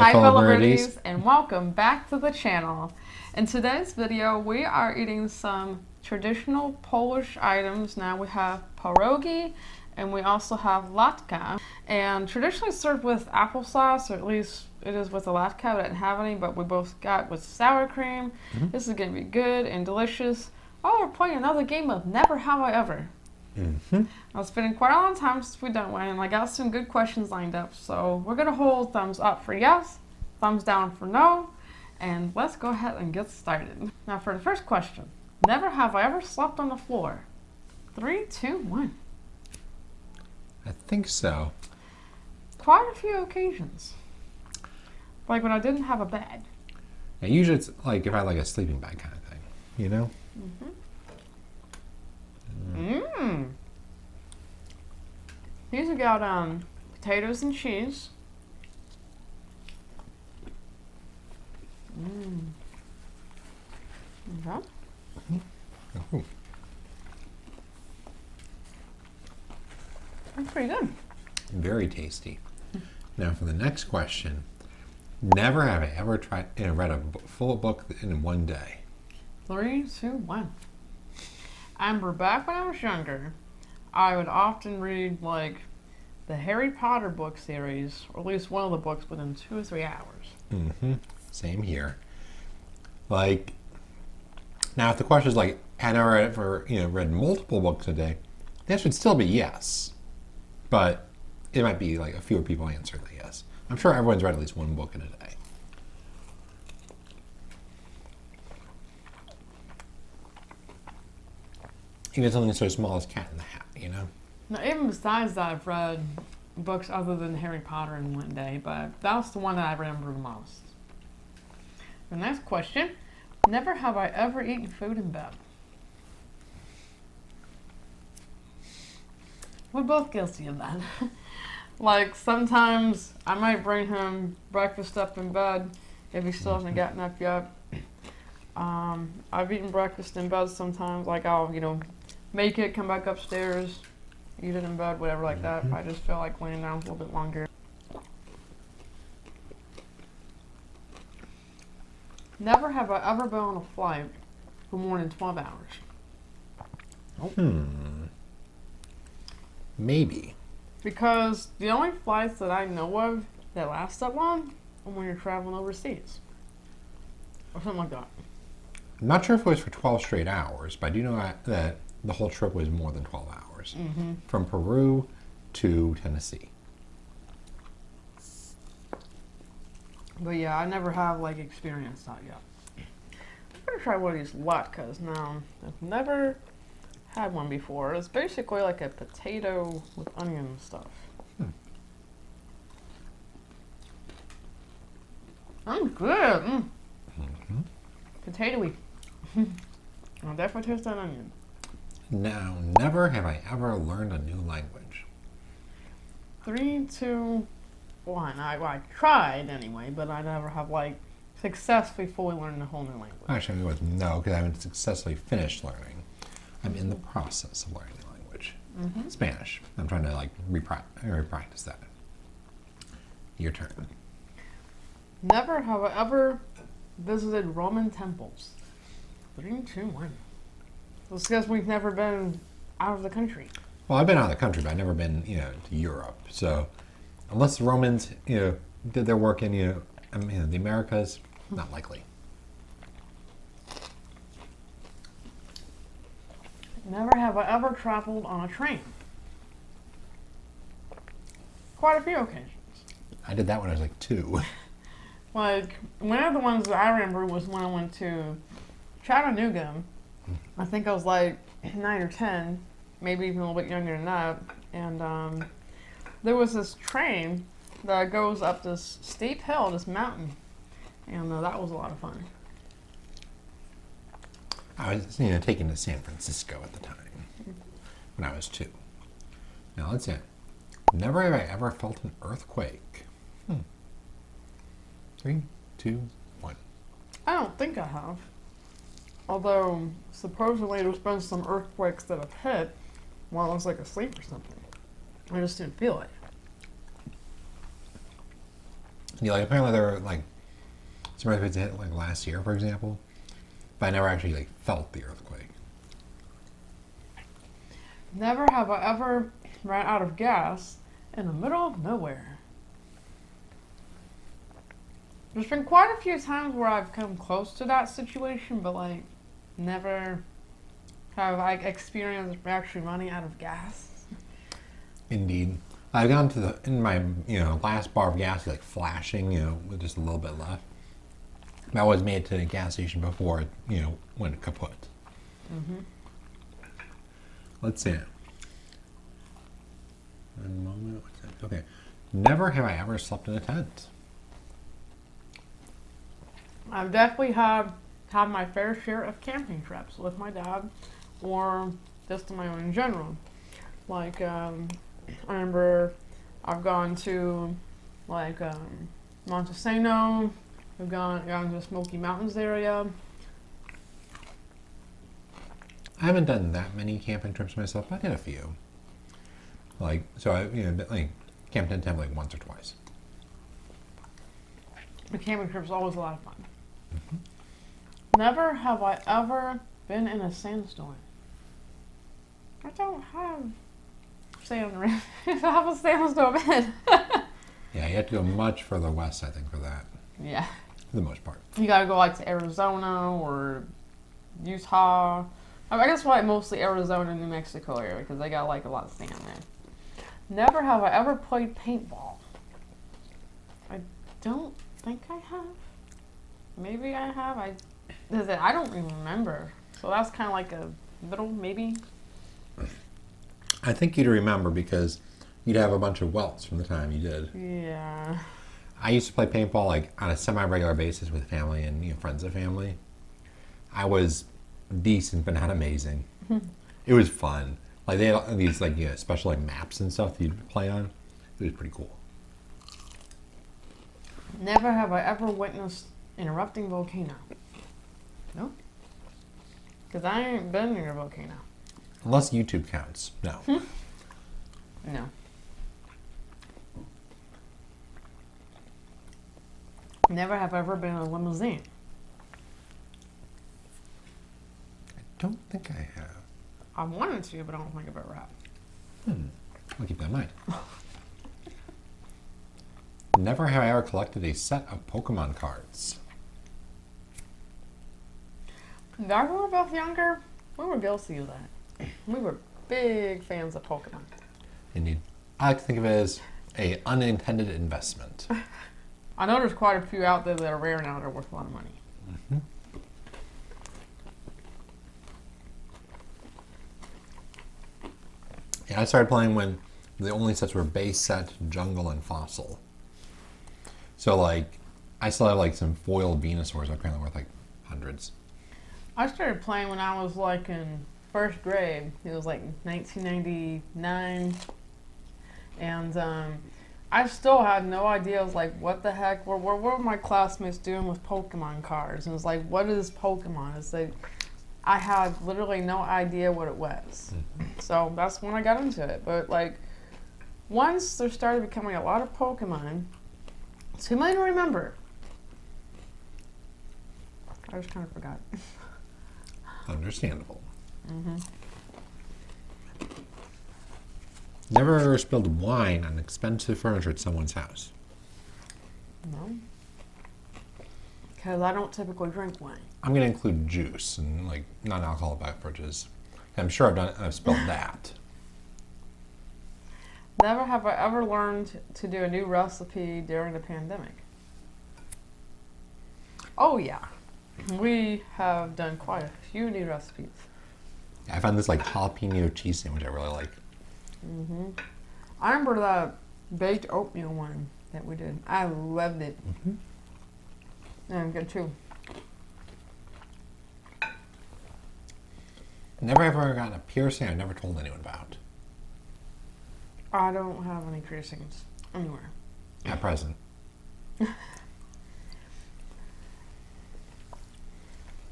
Hi fellow birdies, and welcome back to the channel. In today's video we are eating some traditional Polish items. Now we have pierogi and we also have latke, and traditionally served with applesauce, or at least it is with the latke. I didn't have any, but we both got with sour cream. This is going to be good and delicious. Oh, we're playing another game of Never Have I Ever. It's been quite a long time since we've done one, and I got some good questions lined up. So we're gonna hold thumbs up for yes, thumbs down for no, and let's go ahead and get started. Now for the first question, never have I ever slept on the floor. 3, 2, 1. I think so. Quite a few occasions. Like when I didn't have a bed. Yeah, usually it's like if I had like a sleeping bag kind of thing, you know? These have got potatoes and cheese. Okay. That's pretty good. Very tasty. Now for the next question, never have I ever read a full book in one day. 3, 2, 1. I remember back when I was younger, I would often read like the Harry Potter book series, or at least one of the books, within 2 or 3 hours. Same here. Like, now if the question is like, had I ever read multiple books a day, that should still be yes. But it might be like a fewer people answer the yes. I'm sure everyone's read at least one book in a day. Even something so small as Cat in the Hat, you know? Now, even besides that, I've read books other than Harry Potter in one day, but that's the one that I remember the most. The next question, never have I ever eaten food in bed. We're both guilty of that. Like, sometimes I might bring him breakfast up in bed if he still hasn't gotten up yet. I've eaten breakfast in bed sometimes, like I'll, make it, come back upstairs, eat it in bed, whatever like that, if I just feel like laying down a little bit longer. Never have I ever been on a flight for more than 12 hours. Maybe. Because the only flights that I know of that last that long are when you're traveling overseas. Or something like that. I'm not sure if it was for 12 straight hours, but I do know that the whole trip was more than 12 hours. From Peru to Tennessee. But yeah, I never have like experienced that yet. I'm gonna try one of these latkes now. I've never had one before. It's basically like a potato with onion and stuff. That's good. Potatoey. I'll definitely taste that onion. Now, never have I ever learned a new language. 3, 2, 1. I tried anyway, but I never have like successfully fully learned a whole new language. Actually, it was no, because I haven't successfully finished learning. I'm in the process of learning the language. Spanish. I'm trying to like repractice that. Your turn. Never have I ever visited Roman temples. 3, 2, 1. It's because we've never been out of the country. Well, I've been out of the country, but I've never been, to Europe. So, unless the Romans, did their work in, the Americas, not likely. Never have I ever traveled on a train. Quite a few occasions. I did that when I was like 2. Like, one of the ones that I remember was when I went to Chattanooga. I think I was like 9 or 10, maybe even a little bit younger than that. And there was this train that goes up this steep hill, this mountain. And that was a lot of fun. I was, taken to San Francisco at the time when I was 2. Now, let's see. Never have I ever felt an earthquake. 3, 2, 1. I don't think I have. Although, supposedly there's been some earthquakes that have hit while I was like asleep or something. I just didn't feel it. Yeah, like apparently there were like some earthquakes that hit like last year, for example, but I never actually like felt the earthquake. Never have I ever ran out of gas in the middle of nowhere. There's been quite a few times where I've come close to that situation, but like never have I experienced actually running out of gas. Indeed. I've gone to in my, last bar of gas, like flashing, with just a little bit left. I always made it to the gas station before it, went kaput. Mm-hmm. Let's see. One moment. What's that? Okay. Never have I ever slept in a tent. I've definitely had my fair share of camping trips with my dad, or just on my own in general. Like, I remember I've gone to like Montesano. We've gone to the Smoky Mountains area. I haven't done that many camping trips myself, but I did a few. Like, so I, like, camped in a tent like once or twice. The camping trip's always a lot of fun. Mm-hmm. Never have I ever been in a sandstorm. I don't have sand. I have a sandstorm in. Yeah, you have to go much further west, I think, for that. Yeah. For the most part. You gotta go like to Arizona or Utah. I guess like mostly Arizona and New Mexico area because they got like a lot of sand there. Never have I ever played paintball. I don't think I have. Maybe I have. I don't even remember. So that's kind of like a little maybe. I think you'd remember because you'd have a bunch of welts from the time you did. Yeah. I used to play paintball like on a semi-regular basis with family and friends of family. I was decent but not amazing. It was fun. Like they had these like special like maps and stuff that you'd play on. It was pretty cool. Never have I ever witnessed an erupting volcano. No. Because I ain't been near a volcano. Unless YouTube counts. No. No. Never have I ever been in a limousine. I don't think I have. I wanted to, but I don't think I've ever have. I'll keep that in mind. Never have I ever collected a set of Pokemon cards. When we were both younger, we were guilty of that. We were big fans of Pokemon. Indeed. I like to think of it as a unintended investment. I know there's quite a few out there that are rare now that are worth a lot of money. Mm-hmm. Yeah, I started playing when the only sets were base set, jungle, and fossil. So like, I still have like some foil Venusaurs apparently worth like hundreds. I started playing when I was like in first grade. It was like 1999. And I still had no idea. I was like, what the heck? What were my classmates doing with Pokemon cards? And it was like, what is Pokemon? It's like, I had literally no idea what it was. So that's when I got into it. But like, once there started becoming a lot of Pokemon, so you might remember. I just kind of forgot. Understandable. Mm-hmm. Never spilled wine on expensive furniture at someone's house. No. Because I don't typically drink wine. I'm going to include juice and like non-alcoholic beverages. I'm sure I've spilled that. Never have I ever learned to do a new recipe during the pandemic. Oh yeah. We have done quite a few new recipes. I found this like jalapeno cheese sandwich I really like. Mm-hmm. I remember that baked oatmeal one that we did. I loved it. Mm-hmm. And good too. Never ever gotten a piercing I never told anyone about. I don't have any piercings anywhere. At present.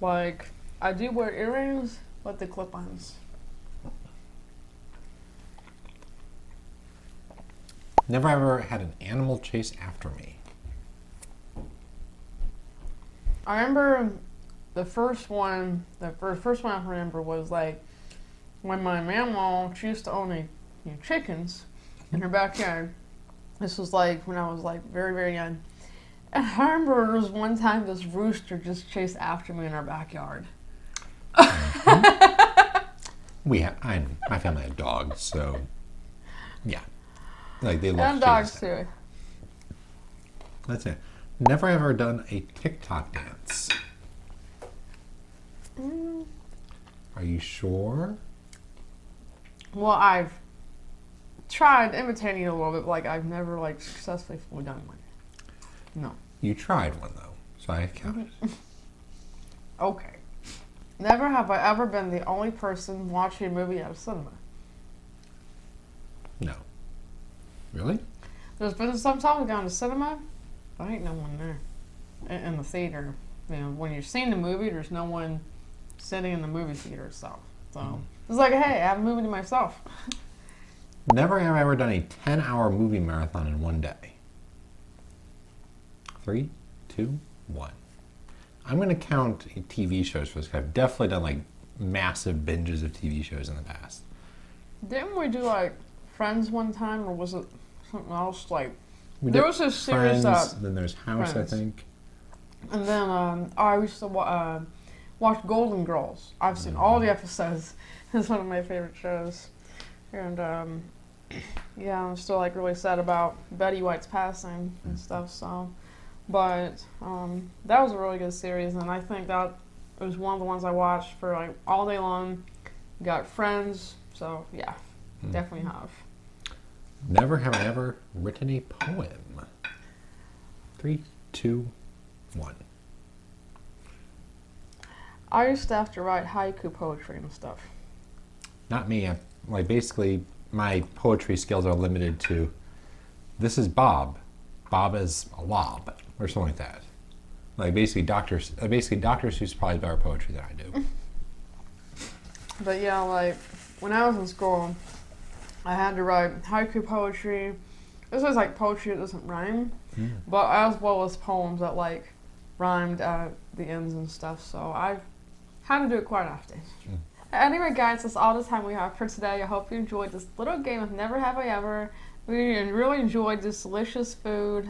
Like, I do wear earrings, but the clip-ons. Never ever had an animal chase after me. I remember the first one I remember was like when my mama, she used to own chickens in her backyard. This was like when I was like very, very young. And I remember there was one time this rooster just chased after me in our backyard. My family had dogs, so yeah, like they love And dogs too. That's it. Never ever done a TikTok dance. Are you sure? Well, I've tried imitating it a little bit, but like I've never like successfully fully done one. No. You tried one though, so I count it. Okay. Never have I ever been the only person watching a movie at a cinema. No. Really? There's been some times I've gone to cinema, but ain't no one there in the theater. You know, when you're seeing the movie, there's no one sitting in the movie theater itself. So it's like, hey, I have a movie to myself. Never have I ever done a 10-hour movie marathon in one day. 3, 2, 1. I'm going to count TV shows for this. I've definitely done like massive binges of TV shows in the past. Didn't we do like Friends one time, or was it something else? Like There was a series that. Then there's House, Friends. I think. And then I used to watch Golden Girls. I've seen all the episodes. It's one of my favorite shows. And yeah, I'm still like really sad about Betty White's passing and stuff. So, but that was a really good series, and I think that it was one of the ones I watched for like all day long. Got Friends, so yeah, definitely have. Never have I ever written a poem. 3, 2, 1. I used to have to write haiku poetry and stuff. Not me. Like basically, my poetry skills are limited to. This is Bob. Bob is a lob, or something like that. Like basically, Dr. Seuss probably better poetry than I do. But yeah, like when I was in school, I had to write haiku poetry. This was like poetry that doesn't rhyme, but as well as poems that like rhymed at the ends and stuff. So I had to do it quite often. Anyway, guys, that's all the time we have for today. I hope you enjoyed this little game of Never Have I Ever. We really enjoyed this delicious food,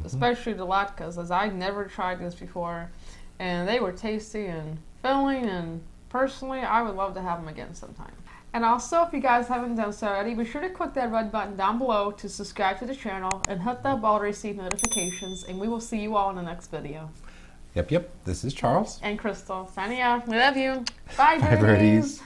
especially the latkes, as I'd never tried this before, and they were tasty and filling, and personally, I would love to have them again sometime. And also, if you guys haven't done so already, be sure to click that red button down below to subscribe to the channel and hit that bell to receive notifications, and we will see you all in the next video. Yep. This is Charles. And Crystal. Signing out. We love you. Bye, Bye, birdies.